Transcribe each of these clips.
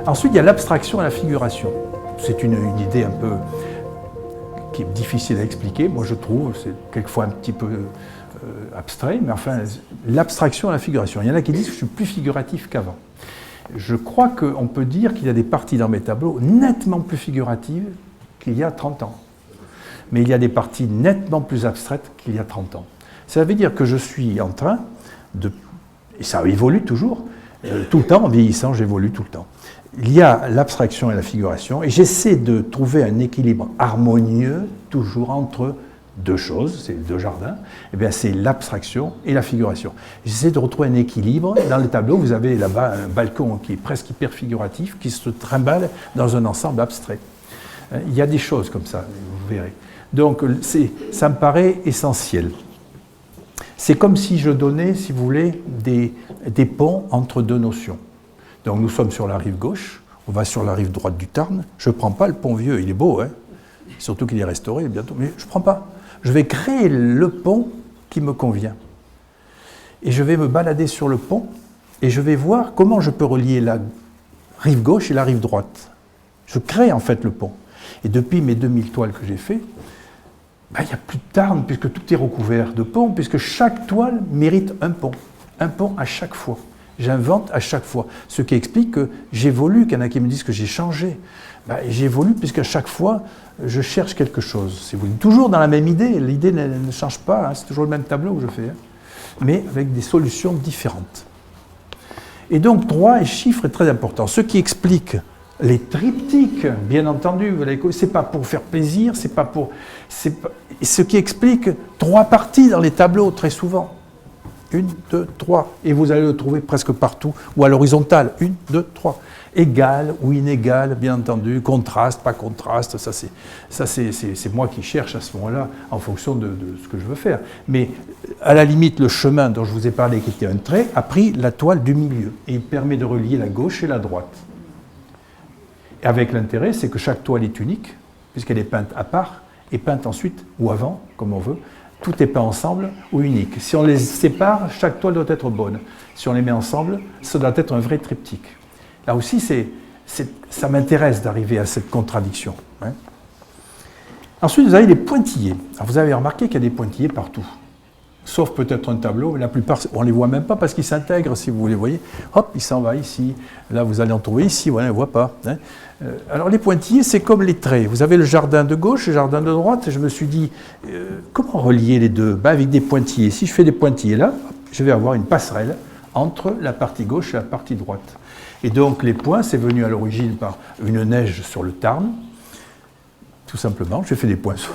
Ensuite, il y a l'abstraction et la figuration. C'est une idée un peu qui est difficile à expliquer, moi je trouve, c'est quelquefois un petit peu abstrait, mais enfin, l'abstraction et la figuration. Il y en a qui disent que je suis plus figuratif qu'avant. Je crois qu'on peut dire qu'il y a des parties dans mes tableaux nettement plus figuratives qu'il y a 30 ans. Mais il y a des parties nettement plus abstraites qu'il y a 30 ans. Ça veut dire que je suis en train de... Et ça évolue toujours, tout le temps, en vieillissant, j'évolue tout le temps. Il y a l'abstraction et la figuration, et j'essaie de trouver un équilibre harmonieux, toujours entre deux choses, c'est deux jardins, et bien c'est l'abstraction et la figuration. J'essaie de retrouver un équilibre. Dans le tableau, vous avez là-bas un balcon qui est presque hyper figuratif, qui se trimballe dans un ensemble abstrait. Il y a des choses comme ça, vous verrez. Donc ça me paraît essentiel. C'est comme si je donnais, si vous voulez, des ponts entre deux notions. Donc nous sommes sur la rive gauche, on va sur la rive droite du Tarn. Je ne prends pas le pont vieux, il est beau, hein, surtout qu'il est restauré bientôt, mais je ne prends pas. Je vais créer le pont qui me convient. Et je vais me balader sur le pont et je vais voir comment je peux relier la rive gauche et la rive droite. Je crée en fait le pont. Et depuis mes 2000 toiles que j'ai fait, il n'y a plus de Tarn puisque tout est recouvert de ponts, puisque chaque toile mérite un pont à chaque fois. J'invente à chaque fois, ce qui explique que j'évolue, qu'il y en a qui me disent que j'ai changé. J'évolue puisqu'à chaque fois, je cherche quelque chose. C'est toujours dans la même idée, l'idée ne change pas, hein, c'est toujours le même tableau que je fais, hein, mais avec des solutions différentes. Et donc, droit et chiffre est très important. Ce qui explique les triptyques, bien entendu, c'est pas pour faire plaisir, ce qui explique 3 parties dans les tableaux, très souvent. 1, 2, 3. Et vous allez le trouver presque partout, ou à l'horizontale. 1, 2, 3. Égal ou inégal, bien entendu. Contraste, pas contraste. Ça, c'est moi qui cherche à ce moment-là, en fonction de ce que je veux faire. Mais à la limite, le chemin dont je vous ai parlé, qui était un trait, a pris la toile du milieu. Et il permet de relier la gauche et la droite. Et avec l'intérêt, c'est que chaque toile est unique, puisqu'elle est peinte à part, et peinte ensuite, ou avant, comme on veut. Tout est peint ensemble ou unique. Si on les sépare, chaque toile doit être bonne. Si on les met ensemble, ça doit être un vrai triptyque. Là aussi, ça m'intéresse d'arriver à cette contradiction. Hein. Ensuite, vous avez les pointillés. Alors, vous avez remarqué qu'il y a des pointillés partout. Sauf peut-être un tableau, la plupart, on ne les voit même pas parce qu'ils s'intègrent, si vous les voyez. Hop, il s'en va ici. Là, vous allez en trouver ici, voilà, on ne voit pas. Hein. Alors, les pointillés, c'est comme les traits. Vous avez le jardin de gauche et le jardin de droite. Et je me suis dit, comment relier les deux? Avec des pointillés. Si je fais des pointillés là, je vais avoir une passerelle entre la partie gauche et la partie droite. Et donc, les points, c'est venu à l'origine par une neige sur le Tarn. Tout simplement, j'ai fait des points sur...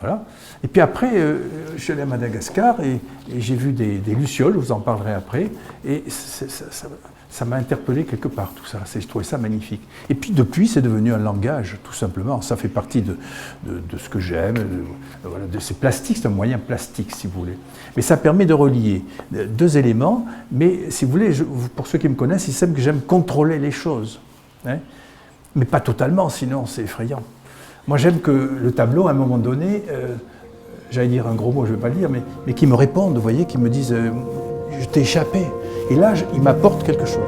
Voilà. Et puis après, je suis allé à Madagascar et j'ai vu des lucioles, je vous en parlerai après, et ça m'a interpellé quelque part, tout ça. Je trouvais ça magnifique. Et puis depuis, c'est devenu un langage, tout simplement. Ça fait partie de ce que j'aime, de ces plastiques, c'est un moyen plastique, si vous voulez. Mais ça permet de relier deux éléments, mais si vous voulez, pour ceux qui me connaissent, ils savent que j'aime contrôler les choses. Hein, mais pas totalement, sinon c'est effrayant. Moi, j'aime que le tableau, à un moment donné, j'allais dire un gros mot, je ne vais pas le dire, mais qui me répondent, vous voyez, qui me disent « je t'ai échappé ». Et là, il m'apporte quelque chose.